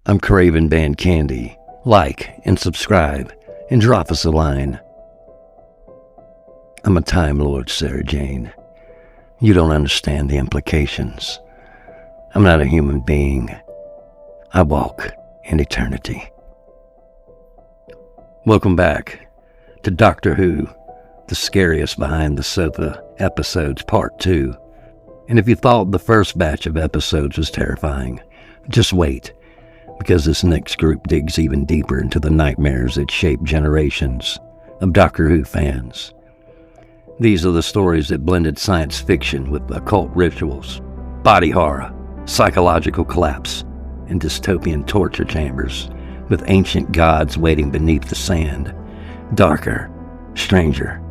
I'm craving band candy. Like and subscribe and drop us a line. I'm a Time Lord, Sarah Jane. You don't understand the implications. I'm not a human being. I walk in eternity. Welcome back to Doctor Who, the Scariest Behind the Sofa episodes part 2. And if you thought the first batch of episodes was terrifying, just wait, because this next group digs even deeper into the nightmares that shape generations of Doctor Who fans. These are the stories that blended science fiction with occult rituals, body horror, psychological collapse, and dystopian torture chambers, with ancient gods waiting beneath the sand, darker, stranger,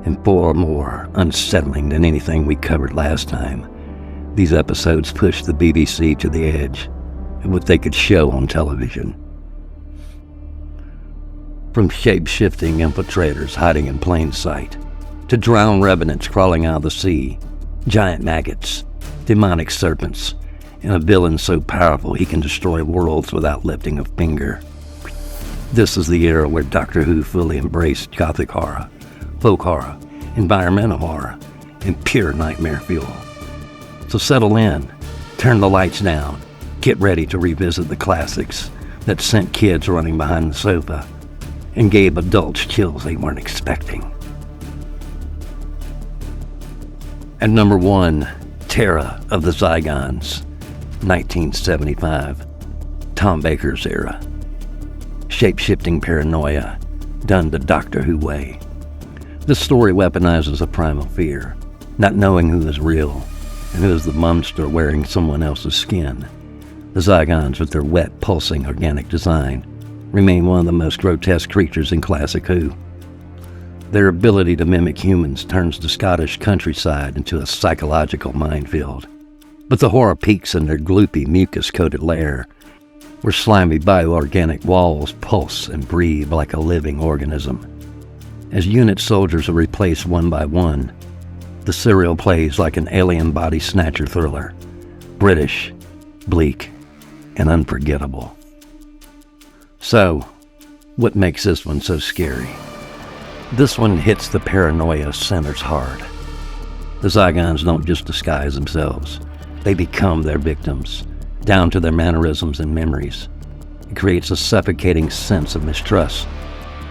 and far more unsettling than anything we covered last time. These episodes pushed the BBC to the edge of what they could show on television. From shape-shifting infiltrators hiding in plain sight, to drowned revenants crawling out of the sea, giant maggots, demonic serpents, and a villain so powerful he can destroy worlds without lifting a finger. This is the era where Doctor Who fully embraced Gothic horror, folk horror, environmental horror, and pure nightmare fuel. So settle in, turn the lights down, get ready to revisit the classics that sent kids running behind the sofa and gave adults chills they weren't expecting. At number 1, Terror of the Zygons, 1975, Tom Baker's era. Shape-shifting paranoia done the Doctor Who way. This story weaponizes a primal fear, not knowing who is real and who is the monster wearing someone else's skin. The Zygons, with their wet, pulsing organic design, remain one of the most grotesque creatures in classic Who. Their ability to mimic humans turns the Scottish countryside into a psychological minefield. But the horror peaks in their gloopy, mucus-coated lair, where slimy bioorganic walls pulse and breathe like a living organism. As unit soldiers are replaced one by one, the serial plays like an alien body snatcher thriller, British, bleak, and unforgettable. So, what makes this one so scary? This one hits the paranoia centers hard. The Zygons don't just disguise themselves. They become their victims, down to their mannerisms and memories. It creates a suffocating sense of mistrust,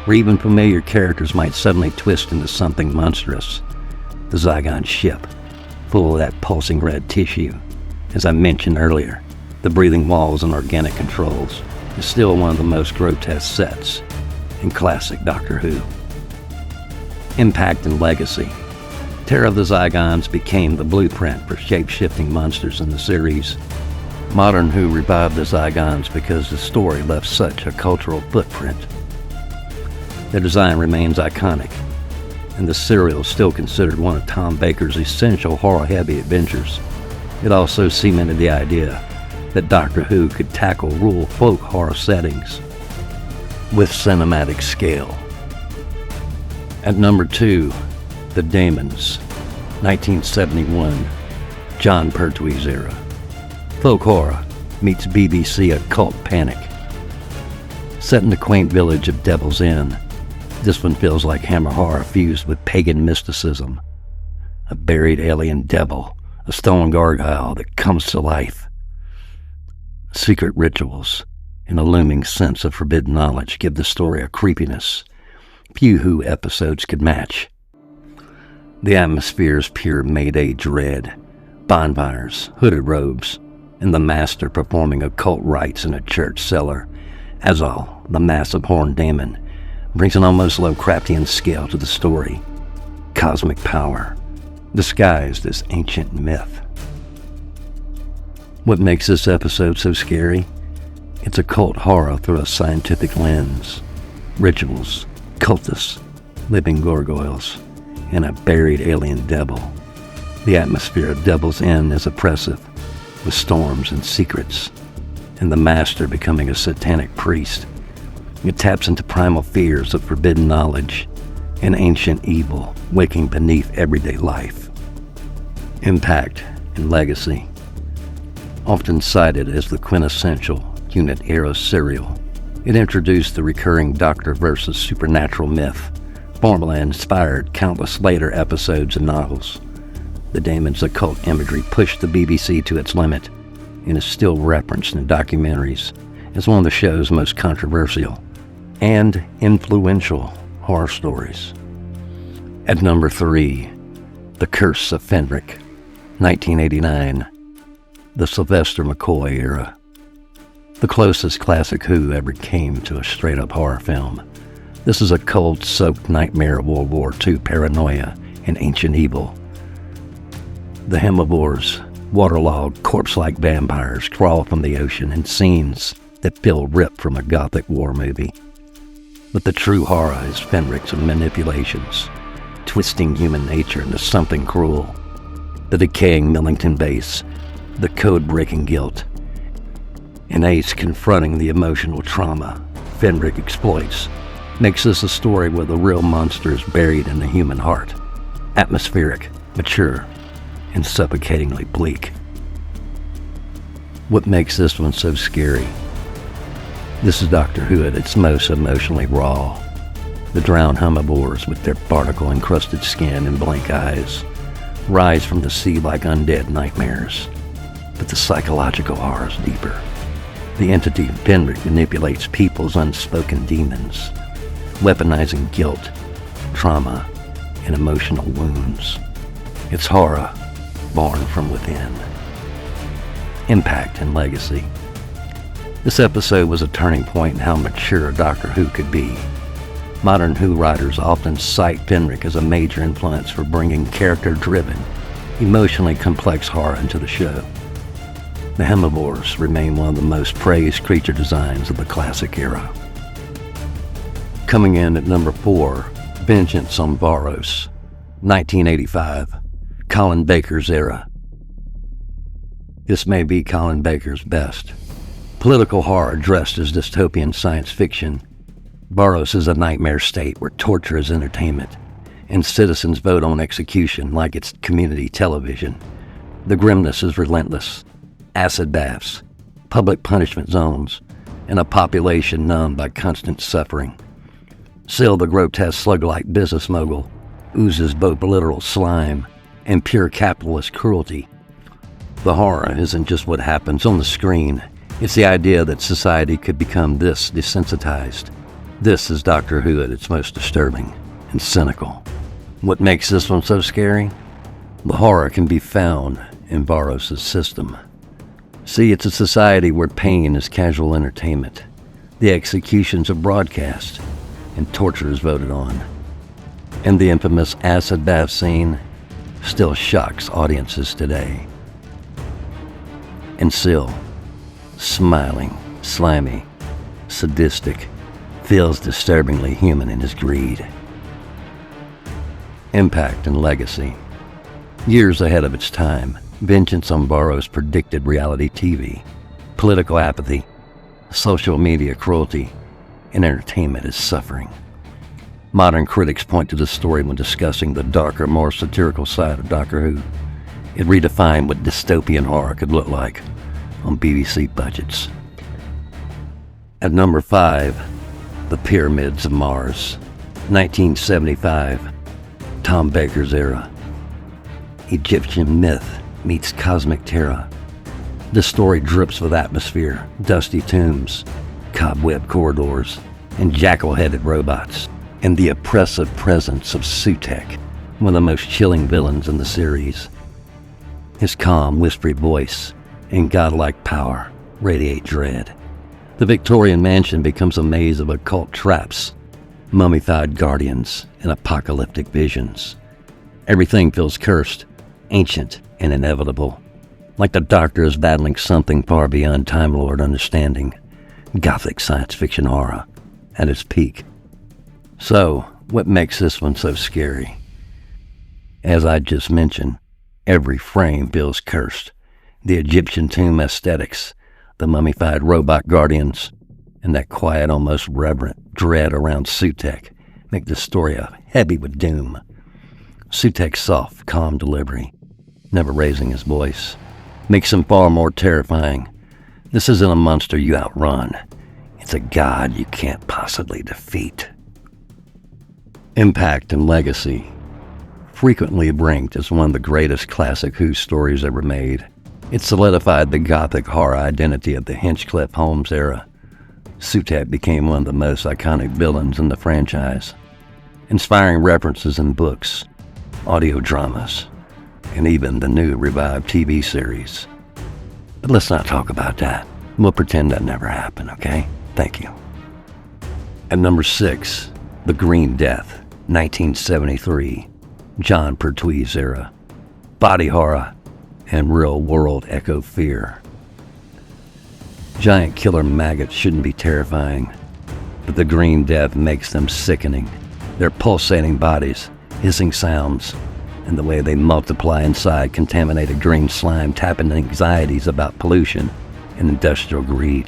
where even familiar characters might suddenly twist into something monstrous. The Zygon ship, full of that pulsing red tissue. As I mentioned earlier, the breathing walls and organic controls is still one of the most grotesque sets in classic Doctor Who. Impact and legacy. Terror of the Zygons became the blueprint for shape-shifting monsters in the series. Modern Who revived the Zygons because the story left such a cultural footprint. Their design remains iconic, and the serial is still considered one of Tom Baker's essential horror-heavy adventures. It also cemented the idea that Doctor Who could tackle rural folk horror settings with cinematic scale. At number 2, The Daemons, 1971, John Pertwee's era. Folk horror meets BBC occult panic. Set in the quaint village of Devil's Inn, this one feels like Hammer horror fused with pagan mysticism. A buried alien devil, a stone gargoyle that comes to life. Secret rituals and a looming sense of forbidden knowledge give the story a creepiness few Who episodes could match. The atmosphere is pure Mayday dread, bonfires, hooded robes, and the master performing occult rites in a church cellar. Azal, the massive horned daemon, brings an almost Lovecraftian scale to the story. Cosmic power, disguised as ancient myth. What makes this episode so scary? It's occult horror through a scientific lens. Rituals, cultists, living gargoyles, and a buried alien devil. The atmosphere of Devil's Inn is oppressive, with storms and secrets, and the master becoming a satanic priest. It taps into primal fears of forbidden knowledge and ancient evil waking beneath everyday life. Impact and legacy. Often cited as the quintessential Unit era serial. It introduced the recurring Doctor versus supernatural myth, formula inspired countless later episodes and novels. The daemon's occult imagery pushed the BBC to its limit and is still referenced in documentaries as one of the show's most controversial and influential horror stories. At number 3, The Curse of Fenric, 1989, the Sylvester McCoy era. The closest classic Who ever came to a straight-up horror film. This is a cold-soaked nightmare of World War II paranoia and ancient evil. The herbivores, waterlogged, corpse-like vampires crawl from the ocean in scenes that feel ripped from a Gothic war movie. But the true horror is Fenric's manipulations, twisting human nature into something cruel. The decaying Millington base, the code-breaking guilt, and Ace confronting the emotional trauma Fenric exploits, makes this a story where the real monster is buried in the human heart. Atmospheric, mature, and suffocatingly bleak. What makes this one so scary? This is Doctor Who at its most emotionally raw. The drowned herbivores with their barnacle-encrusted skin and blank eyes rise from the sea like undead nightmares. But the psychological horror is deeper. The entity Fenric manipulates people's unspoken demons, weaponizing guilt, trauma, and emotional wounds. It's horror born from within. Impact and legacy. This episode was a turning point in how mature Doctor Who could be. Modern Who writers often cite Fenric as a major influence for bringing character-driven, emotionally complex horror into the show. The herbivores remain one of the most praised creature designs of the classic era. Coming in at number 4, Vengeance on Varos, 1985, Colin Baker's era. This may be Colin Baker's best. Political horror dressed as dystopian science fiction, Varos is a nightmare state where torture is entertainment, and citizens vote on execution like it's community television. The grimness is relentless. Acid baths, public punishment zones, and a population numbed by constant suffering. Still, the grotesque slug-like business mogul oozes both literal slime and pure capitalist cruelty. The horror isn't just what happens on the screen, it's the idea that society could become this desensitized. This is Doctor Who at its most disturbing and cynical. What makes this one so scary? The horror can be found in Varos' system. See, it's a society where pain is casual entertainment, the executions are broadcast, and torture is voted on. And the infamous acid bath scene still shocks audiences today. And still, smiling, slimy, sadistic, feels disturbingly human in his greed. Impact and legacy. Years ahead of its time, Vengeance on Varos predicted reality TV, political apathy, social media cruelty, and entertainment is suffering. Modern critics point to the story when discussing the darker, more satirical side of Doctor Who. It redefined what dystopian horror could look like on BBC budgets. At number 5, The Pyramids of Mars, 1975, Tom Baker's era. Egyptian myth meets cosmic terror. The story drips with atmosphere, dusty tombs, cobweb corridors, and jackal-headed robots, and the oppressive presence of Sutekh, one of the most chilling villains in the series. His calm, whispery voice and godlike power radiate dread. The Victorian mansion becomes a maze of occult traps, mummified guardians, and apocalyptic visions. Everything feels cursed, ancient, and inevitable, like the Doctor is battling something far beyond Time Lord understanding. Gothic science fiction horror at its peak. So, what makes this one so scary? As I just mentioned, every frame feels cursed. The Egyptian tomb aesthetics, the mummified robot guardians, and that quiet, almost reverent dread around Sutekh make the story heavy with doom. Sutekh's soft, calm delivery, never raising his voice, makes him far more terrifying This isn't a monster you outrun. It's a god you can't possibly defeat. Impact and legacy. Frequently ranked as one of the greatest classic Who stories ever made, it solidified the Gothic horror identity of the Hinchcliffe Holmes era. Sutek became one of the most iconic villains in the franchise, inspiring references in books, audio dramas, and even the new revived TV series. But let's not talk about that. We'll pretend that never happened, okay? Thank you. At number 6, The Green Death, 1973, John Pertwee's era. Body horror and real-world echo fear. Giant killer maggots shouldn't be terrifying, but the Green Death makes them sickening. Their pulsating bodies, hissing sounds, and the way they multiply inside contaminated green slime tap into anxieties about pollution and industrial greed.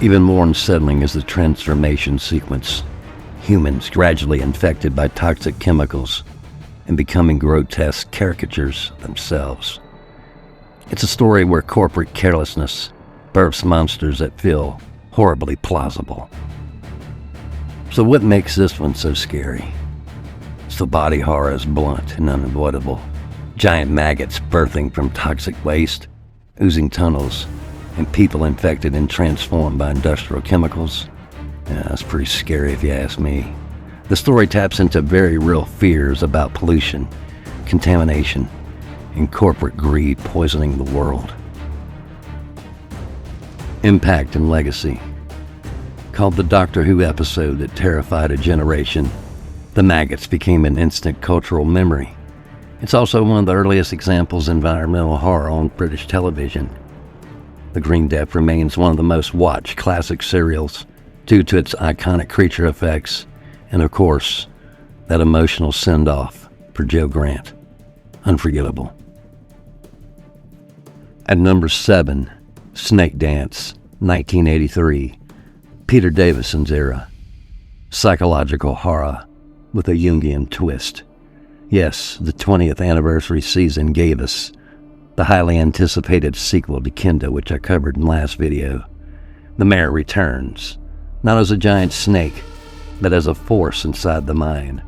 Even more unsettling is the transformation sequence. Humans gradually infected by toxic chemicals and becoming grotesque caricatures themselves. It's a story where corporate carelessness births monsters that feel horribly plausible. So what makes this one so scary? It's the body horror is blunt and unavoidable. Giant maggots birthing from toxic waste, oozing tunnels, and people infected and transformed by industrial chemicals. Yeah, that's pretty scary if you ask me. The story taps into very real fears about pollution, contamination, and corporate greed poisoning the world. Impact and legacy. Called the Doctor Who episode that terrified a generation, the maggots became an instant cultural memory. It's also one of the earliest examples of environmental horror on British television. The Green Death remains one of the most watched classic serials due to its iconic creature effects and, of course, that emotional send-off for Joe Grant. Unforgettable. At number 7, Snake Dance, 1983, Peter Davison's era. Psychological horror with a Jungian twist. Yes, the 20th anniversary season gave us the highly anticipated sequel to Kendo, which I covered in last video. The Mare returns, not as a giant snake, but as a force inside the mind.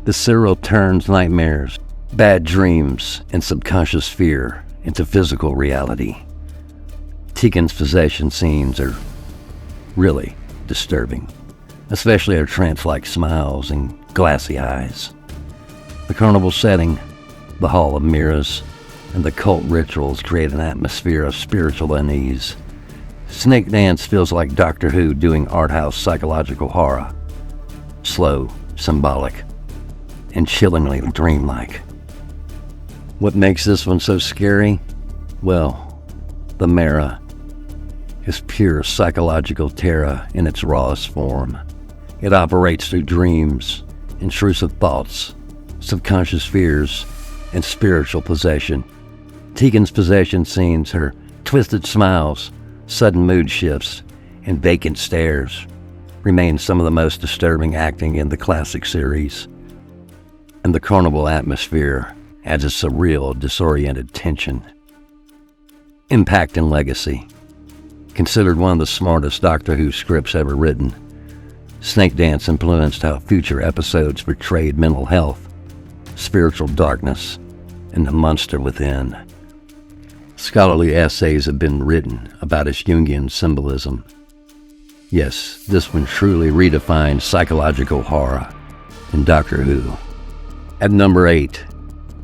The serial turns nightmares, bad dreams, and subconscious fear into physical reality. Tegan's possession scenes are really disturbing, especially her trance-like smiles and glassy eyes. The carnival setting, the Hall of Mirrors, and the cult rituals create an atmosphere of spiritual unease. Snake Dance feels like Doctor Who doing art house psychological horror. Slow, symbolic, and chillingly dreamlike. What makes this one so scary? Well, the Mara is pure psychological terror in its rawest form. It operates through dreams, intrusive thoughts, subconscious fears, and spiritual possession. Tegan's possession scenes, her twisted smiles, sudden mood shifts, and vacant stares remain some of the most disturbing acting in the classic series. And the carnival atmosphere adds a surreal, disoriented tension. Impact and legacy. Considered one of the smartest Doctor Who scripts ever written, Snake Dance influenced how future episodes portrayed mental health, spiritual darkness, and the monster within. Scholarly essays have been written about its Jungian symbolism. Yes, this one truly redefined psychological horror in Doctor Who. At number 8,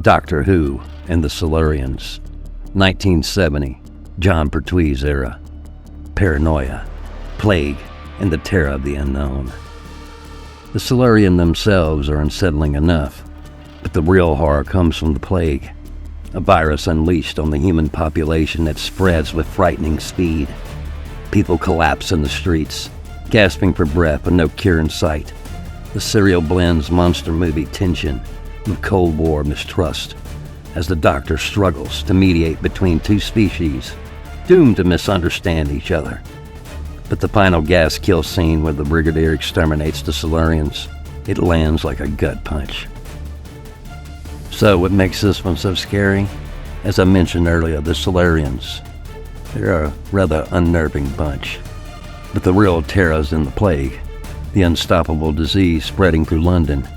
Doctor Who and the Silurians, 1970, John Pertwee's era. Paranoia, plague, and the terror of the unknown. The Silurian themselves are unsettling enough, but the real horror comes from the plague, a virus unleashed on the human population that spreads with frightening speed. People collapse in the streets, gasping for breath with no cure in sight. The serial blends monster movie tension with Cold War mistrust as the Doctor struggles to mediate between two species doomed to misunderstand each other. But the final gas kill scene where the Brigadier exterminates the Silurians, it lands like a gut punch. So what makes this one so scary? As I mentioned earlier, the Silurians. They're a rather unnerving bunch. But the real terror's in the plague, the unstoppable disease spreading through London.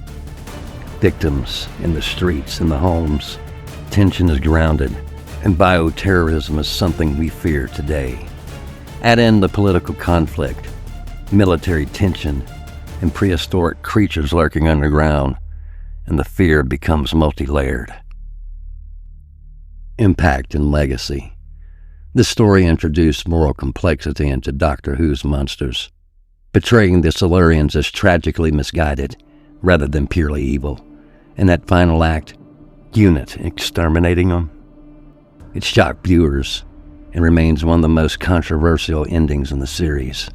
Victims in the streets, in the homes. Tension is grounded, and bioterrorism is something we fear today. Add in the political conflict, military tension, and prehistoric creatures lurking underground, and the fear becomes multi-layered. Impact and legacy. This story introduced moral complexity into Doctor Who's monsters, portraying the Silurians as tragically misguided rather than purely evil. In that final act, Unit exterminating them, it shocked viewers and remains one of the most controversial endings in the series.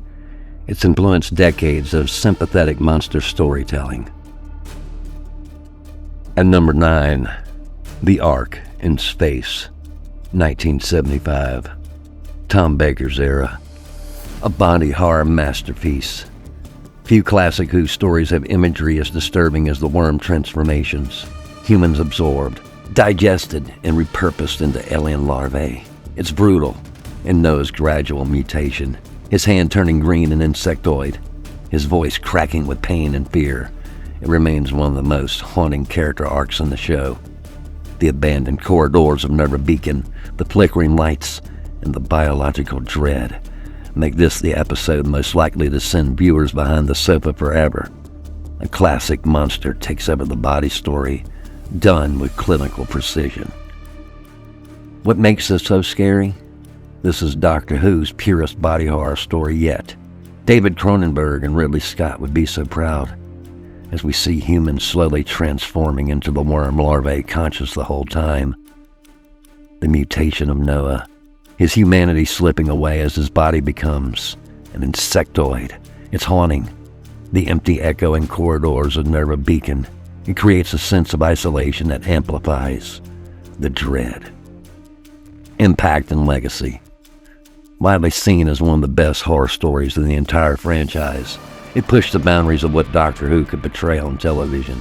It's influenced decades of sympathetic monster storytelling. At number 9, The Ark in Space, 1975. Tom Baker's era. A body horror masterpiece. Few classic Who stories have imagery as disturbing as the worm transformations. Humans absorbed, digested, and repurposed into alien larvae. It's brutal and knows gradual mutation. His hand turning green and insectoid. His voice cracking with pain and fear. It remains one of the most haunting character arcs in the show. The abandoned corridors of Nerva Beacon, the flickering lights, and the biological dread make this the episode most likely to send viewers behind the sofa forever. A classic monster takes over the body story, done with clinical precision. What makes this so scary? This is Doctor Who's purest body horror story yet. David Cronenberg and Ridley Scott would be so proud, as we see humans slowly transforming into the worm larvae conscious the whole time. The mutation of Noah, his humanity slipping away as his body becomes an insectoid. It's haunting. The empty echoing corridors of Nerva Beacon. It creates a sense of isolation that amplifies the dread. Impact and legacy. Widely seen as one of the best horror stories in the entire franchise, it pushed the boundaries of what Doctor Who could portray on television.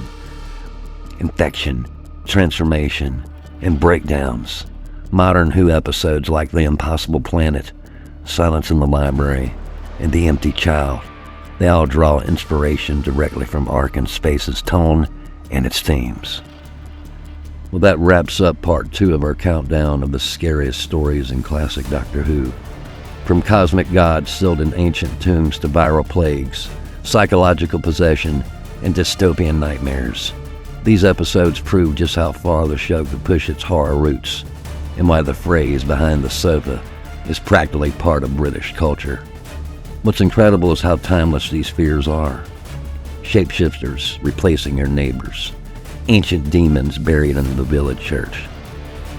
Infection, transformation, and breakdowns. Modern Who episodes like The Impossible Planet, Silence in the Library, and The Empty Child, they all draw inspiration directly from Ark in Space's tone and its themes. Well, that wraps up part 2 of our countdown of the scariest stories in classic Doctor Who. From cosmic gods sealed in ancient tombs to viral plagues, psychological possession, and dystopian nightmares. These episodes prove just how far the show could push its horror roots, and why the phrase "behind the sofa" is practically part of British culture. What's incredible is how timeless these fears are. Shapeshifters replacing your neighbors. Ancient demons buried under the village church.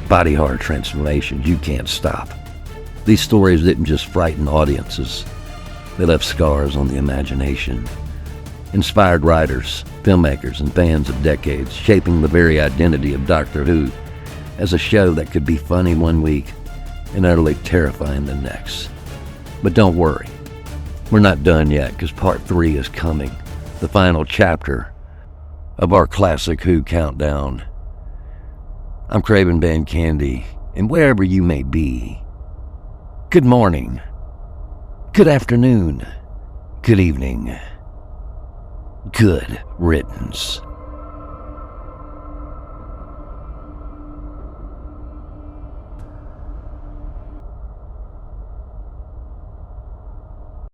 Body horror transformations you can't stop. These stories didn't just frighten audiences. They left scars on the imagination. Inspired writers, filmmakers, and fans of decades, shaping the very identity of Doctor Who as a show that could be funny one week and utterly terrifying the next. But don't worry, we're not done yet, because part 3 is coming. The final chapter of our classic Who countdown. I'm Craven Van Candy, and wherever you may be, good morning, good afternoon, good evening, good riddance.